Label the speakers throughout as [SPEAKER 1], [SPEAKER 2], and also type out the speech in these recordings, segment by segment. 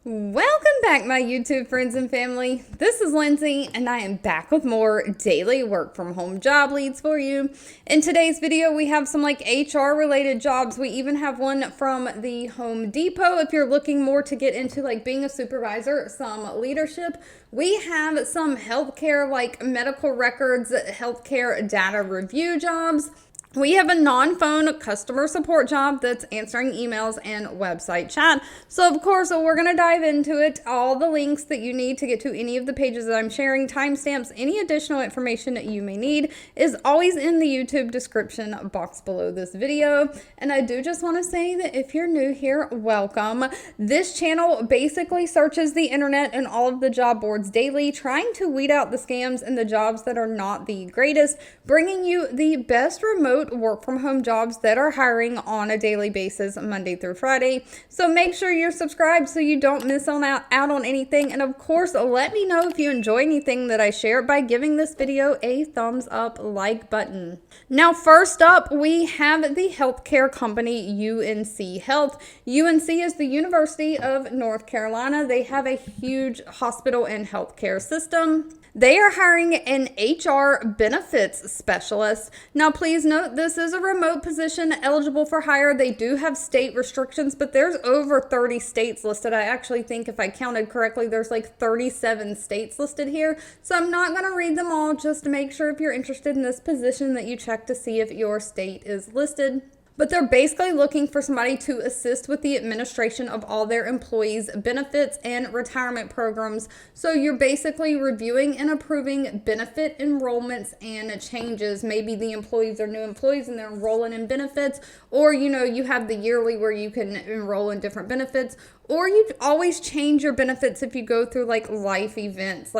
[SPEAKER 1] Welcome back, my YouTube friends and family. This is Lindsay, and I am back with more daily work from home job leads for you. In today's video, we have some HR related jobs. We even have one from the Home Depot. If you're looking more to get into being a supervisor, some leadership, we have some healthcare medical records, healthcare data review jobs. We have a non-phone customer support job that's answering emails and website chat. So of course, we're going to dive into it. All the links that you need to get to any of the pages that I'm sharing, timestamps, any additional information that you may need is always in the YouTube description box below this video. And I do just want to say that if you're new here, welcome. This channel basically searches the internet and all of the job boards daily, trying to weed out the scams and the jobs that are not the greatest, bringing you the best remote work from home jobs that are hiring on a daily basis, Monday through Friday. So make sure you're subscribed so you don't miss out on anything. And of course, let me know if you enjoy anything that I share by giving this video a thumbs up like button. Now, first up, we have the healthcare company UNC Health. UNC is the University of North Carolina. They have a huge hospital and healthcare system. They are hiring an HR benefits specialist. Now, please note this is a remote position eligible for hire. They do have state restrictions, but there's over 30 states listed. I actually think if I counted correctly, there's 37 states listed here. So I'm not going to read them all, just to make sure if you're interested in this position that you check to see if your state is listed. But they're basically looking for somebody to assist with the administration of all their employees' benefits and retirement programs. So you're basically reviewing and approving benefit enrollments and changes. Maybe the employees are new employees and they're enrolling in benefits, or you have the yearly where you can enroll in different benefits, or you always change your benefits if you go through life events.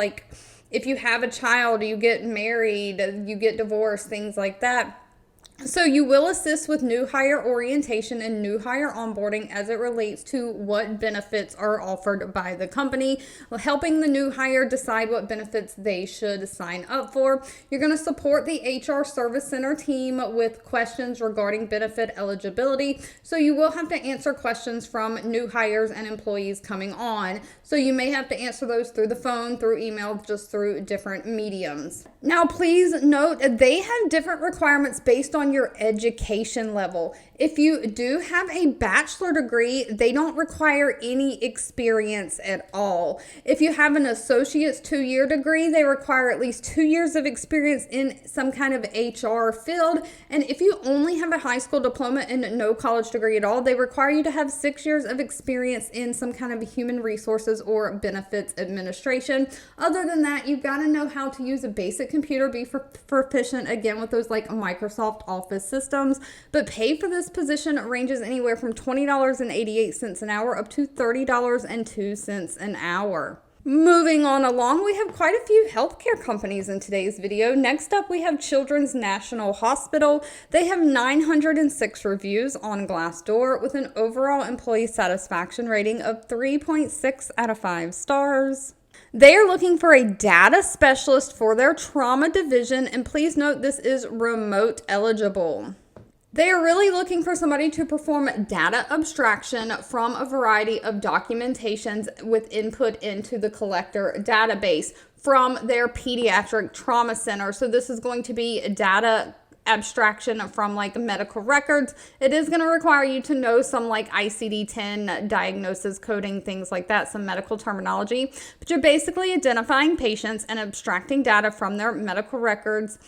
[SPEAKER 1] If you have a child, you get married, you get divorced, things like that. So you will assist with new hire orientation and new hire onboarding as it relates to what benefits are offered by the company, helping the new hire decide what benefits they should sign up for. You're going to support the HR Service Center team with questions regarding benefit eligibility. So you will have to answer questions from new hires and employees coming on. So you may have to answer those through the phone, through email, just through different mediums. Now, please note they have different requirements based on your education level. If you do have a bachelor degree, they don't require any experience at all. If you have an associate's 2-year degree, they require at least 2 years of experience in some kind of HR field. And if you only have a high school diploma and no college degree at all, they require you to have 6 years of experience in some kind of human resources or benefits administration. Other than that, you've got to know how to use a basic computer, be proficient again with those Microsoft Office systems. But pay for this position ranges anywhere from $20.88 an hour up to $30.02 an hour. Moving on along, we have quite a few healthcare companies in today's video. Next up, we have Children's National Hospital. They have 906 reviews on Glassdoor with an overall employee satisfaction rating of 3.6 out of 5 stars. They are looking for a data specialist for their trauma division, and please note this is remote eligible. They are really looking for somebody to perform data abstraction from a variety of documentations with input into the collector database from their pediatric trauma center. So this is going to be data abstraction from medical records. It is going to require you to know some ICD-10 diagnosis coding, things like that, some medical terminology. But you're basically identifying patients and abstracting data from their medical records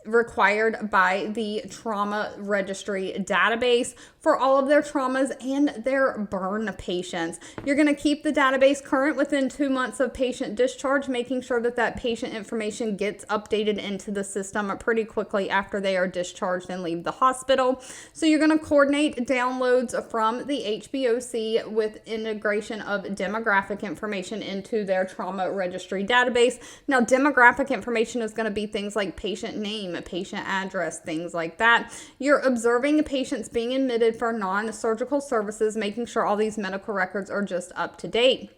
[SPEAKER 1] required by the trauma registry database for all of their traumas and their burn patients. You're going to keep the database current within 2 months of patient discharge, making sure that patient information gets updated into the system pretty quickly after they are discharged and leave the hospital. So you're going to coordinate downloads from the HBOC with integration of demographic information into their trauma registry database. Now, demographic information is going to be things like patient name, patient address, things like that. You're observing patients being admitted for non-surgical services, making sure all these medical records are just up to date.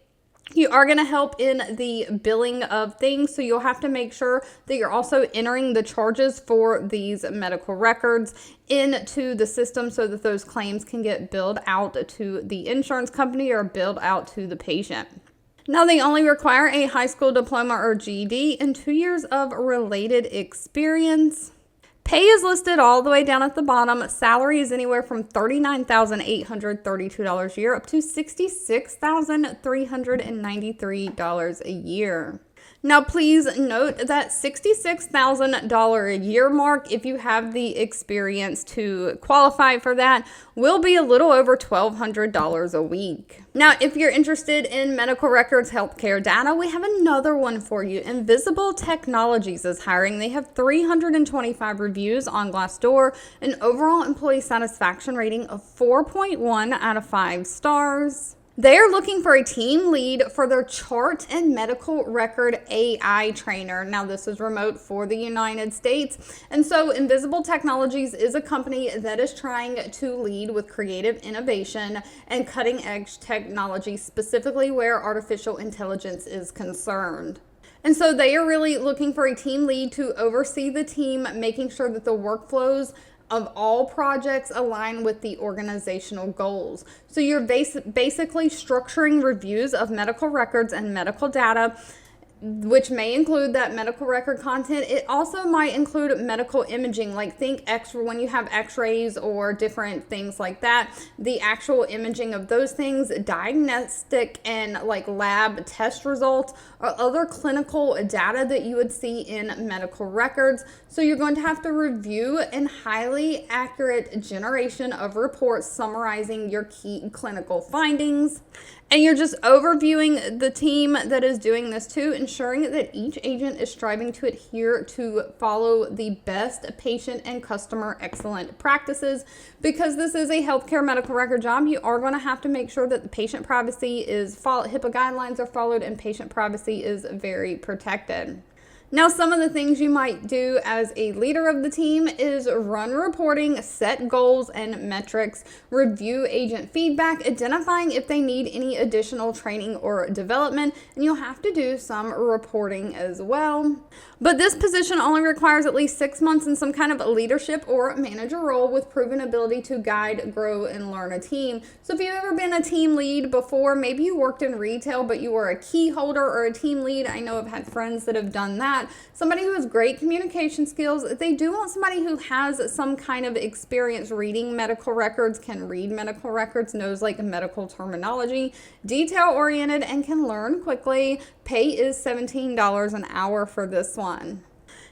[SPEAKER 1] You are going to help in the billing of things, so you'll have to make sure that you're also entering the charges for these medical records into the system so that those claims can get billed out to the insurance company or billed out to the patient. Now, they only require a high school diploma or GED and 2 years of related experience. Pay is listed all the way down at the bottom. Salary is anywhere from $39,832 a year up to $66,393 a year. Now, please note that $66,000 a year mark, if you have the experience to qualify for that, will be a little over $1,200 a week. Now, if you're interested in medical records, healthcare data, we have another one for you. Invisible Technologies is hiring. They have 325 reviews on Glassdoor, an overall employee satisfaction rating of 4.1 out of 5 stars. They are looking for a team lead for their chart and medical record AI trainer. Now, this is remote for the United States. And so Invisible Technologies is a company that is trying to lead with creative innovation and cutting edge technology, specifically where artificial intelligence is concerned. And so they are really looking for a team lead to oversee the team, making sure that the workflows of all projects align with the organizational goals. So you're basically structuring reviews of medical records and medical data, which may include that medical record content. It also might include medical imaging, like think when you have x-rays or different things like that, the actual imaging of those things, diagnostic and like lab test results, or other clinical data that you would see in medical records. So you're going to have to review and highly accurate generation of reports summarizing your key clinical findings. And you're just overviewing the team that is doing this too, ensuring that each agent is striving to adhere to follow the best patient and customer excellent practices. Because this is a healthcare medical record job, you are going to have to make sure that the patient privacy is followed, HIPAA guidelines are followed, and patient privacy is very protected. Now, some of the things you might do as a leader of the team is run reporting, set goals and metrics, review agent feedback, identifying if they need any additional training or development, and you'll have to do some reporting as well. But this position only requires at least 6 months in some kind of leadership or manager role with proven ability to guide, grow, and learn a team. So if you've ever been a team lead before, maybe you worked in retail, but you were a key holder or a team lead. I know I've had friends that have done that. Somebody who has great communication skills. They do want somebody who has some kind of experience reading medical records, can read medical records, knows like medical terminology, detail-oriented, and can learn quickly. Pay is $17 an hour for this one.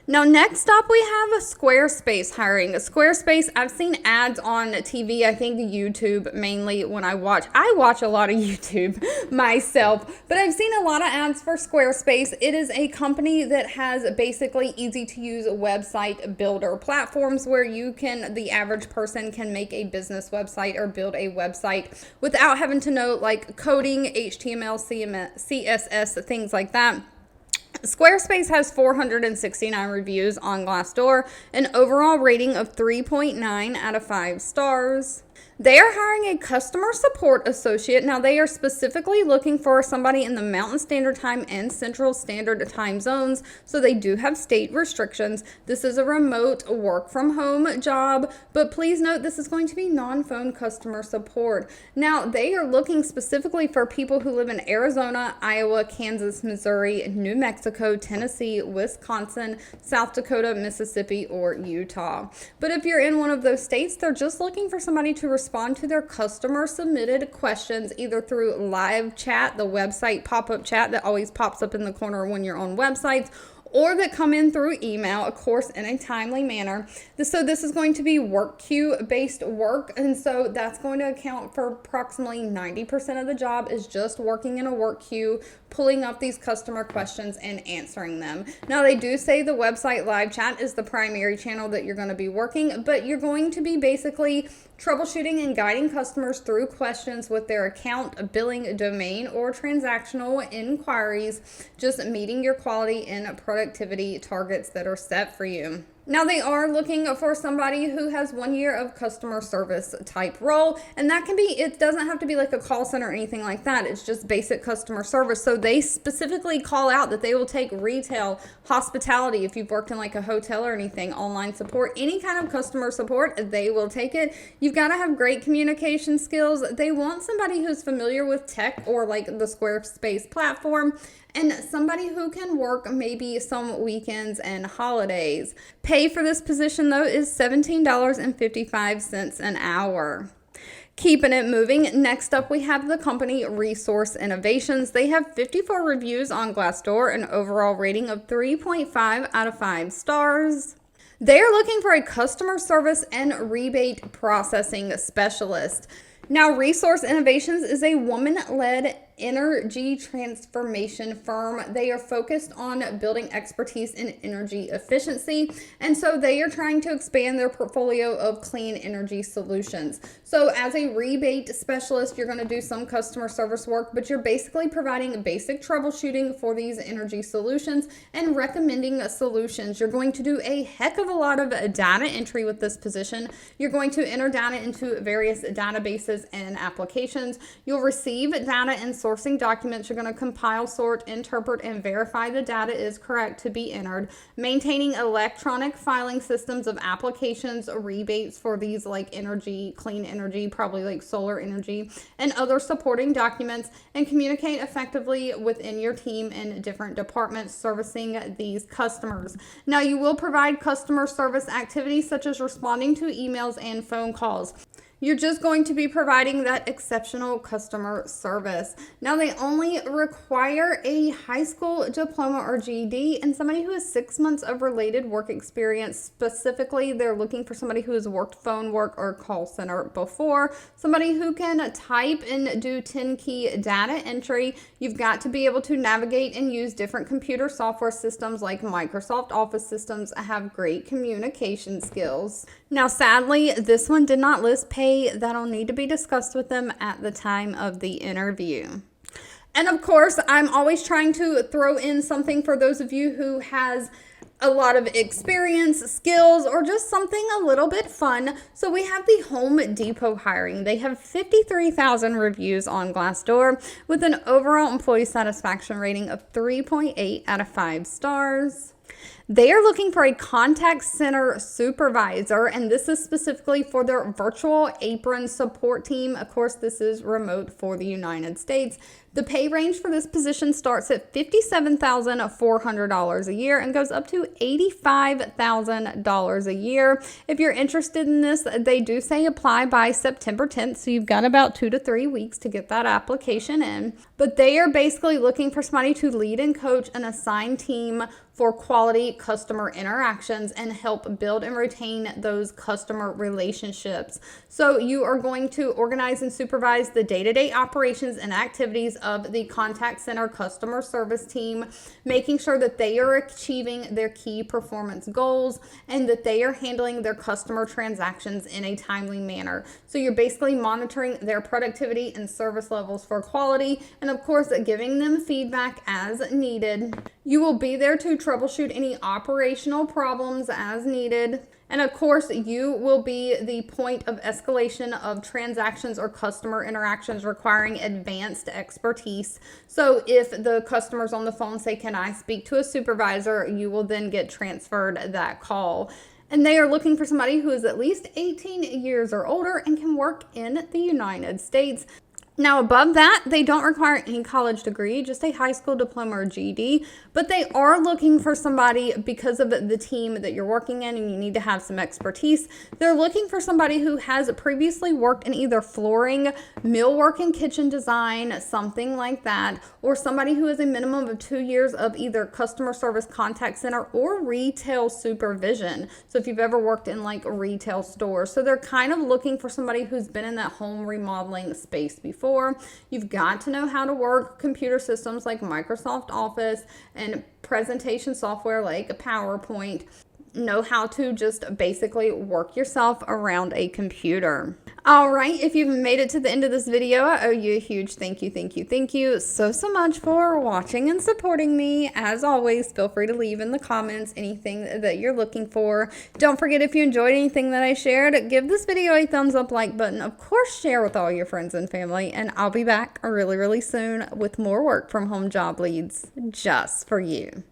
[SPEAKER 1] Now, next up, we have a Squarespace hiring. Squarespace, I've seen ads on TV, I think YouTube mainly when I watch a lot of YouTube myself, but I've seen a lot of ads for Squarespace. It is a company that has basically easy to use website builder platforms where the average person can make a business website or build a website without having to know like coding, HTML, CSS, things like that. Squarespace has 469 reviews on Glassdoor, an overall rating of 3.9 out of 5 stars. They are hiring a customer support associate. Now, they are specifically looking for somebody in the Mountain Standard Time and Central Standard Time zones, so they do have state restrictions. This is a remote work from home job, but please note this is going to be non-phone customer support. Now, they are looking specifically for people who live in Arizona, Iowa, Kansas, Missouri, New Mexico, Tennessee, Wisconsin, South Dakota, Mississippi, or Utah. But if you're in one of those states, they're just looking for somebody to respond to their customer submitted questions either through live chat, the website pop-up chat that always pops up in the corner when you're on websites, or that come in through email, of course, in a timely manner. So this is going to be work queue-based work, and so that's going to account for approximately 90% of the job is just working in a work queue, pulling up these customer questions and answering them. Now, they do say the website live chat is the primary channel that you're going to be working, but you're going to be basically troubleshooting and guiding customers through questions with their account, billing, domain, or transactional inquiries, just meeting your quality and productivity targets that are set for you. Now they are looking for somebody who has 1 year of customer service type role, and that can be, it doesn't have to be like a call center or anything like that. It's just basic customer service. So they specifically call out that they will take retail, hospitality, if you've worked in like a hotel or anything, online support, any kind of customer support, they will take it. You've got to have great communication skills. They want somebody who's familiar with tech or like the Squarespace platform, and somebody who can work maybe some weekends and holidays. Pay for this position, though, is $17.55 an hour. Keeping it moving, next up we have the company Resource Innovations. They have 54 reviews on Glassdoor, an overall rating of 3.5 out of 5 stars. They are looking for a customer service and rebate processing specialist. Now, Resource Innovations is a woman-led energy transformation firm. They are focused on building expertise in energy efficiency, and so they are trying to expand their portfolio of clean energy solutions. So as a rebate specialist, you're going to do some customer service work, but you're basically providing basic troubleshooting for these energy solutions and recommending solutions. You're going to do a heck of a lot of data entry with this position. You're going to enter data into various databases and applications. You'll receive data and sourcing documents. You're going to compile, sort, interpret, and verify the data is correct to be entered. Maintaining electronic filing systems of applications, rebates for these like energy, clean energy, probably like solar energy, and other supporting documents, and communicate effectively within your team in different departments servicing these customers. Now, you will provide customer service activities such as responding to emails and phone calls. You're just going to be providing that exceptional customer service. Now, they only require a high school diploma or GED and somebody who has 6 months of related work experience. Specifically, they're looking for somebody who has worked phone work or call center before, somebody who can type and do 10-key data entry. You've got to be able to navigate and use different computer software systems like Microsoft Office systems, have great communication skills. Now, sadly, this one did not list pay. That'll need to be discussed with them at the time of the interview. And of course, I'm always trying to throw in something for those of you who has a lot of experience, skills, or just something a little bit fun. So we have the Home Depot hiring. They have 53,000 reviews on Glassdoor with an overall employee satisfaction rating of 3.8 out of 5 stars. They are looking for a contact center supervisor, and this is specifically for their virtual apron support team. Of course, this is remote for the United States. The pay range for this position starts at $57,400 a year and goes up to $85,000 a year. If you're interested in this, they do say apply by September 10th, so you've got about 2 to 3 weeks to get that application in. But they are basically looking for somebody to lead and coach an assigned team for quality customer interactions and help build and retain those customer relationships. So you are going to organize and supervise the day-to-day operations and activities of the contact center customer service team, making sure that they are achieving their key performance goals and that they are handling their customer transactions in a timely manner. So you're basically monitoring their productivity and service levels for quality, and of course, giving them feedback as needed. You will be there to troubleshoot any operational problems as needed. And of course, you will be the point of escalation of transactions or customer interactions requiring advanced expertise. So if the customer's on the phone, say, "Can I speak to a supervisor?" you will then get transferred that call. And they are looking for somebody who is at least 18 years or older and can work in the United States. Now, above that, they don't require any college degree, just a high school diploma or GED, but they are looking for somebody because of the team that you're working in and you need to have some expertise. They're looking for somebody who has previously worked in either flooring, millwork and kitchen design, something like that, or somebody who has a minimum of 2 years of either customer service contact center or retail supervision. So if you've ever worked in like retail stores, so they're kind of looking for somebody who's been in that home remodeling space before. You've got to know how to work computer systems like Microsoft Office and presentation software like PowerPoint. know how to just basically work yourself around a computer. All right, if you've made it to the end of this video, I owe you a huge thank you so much for watching and supporting me. As always, feel free to leave in the comments anything that you're looking for. Don't forget, if you enjoyed anything that I shared, give this video a thumbs up, like button. Of course, share with all your friends and family, and I'll be back really soon with more work from home job leads just for you.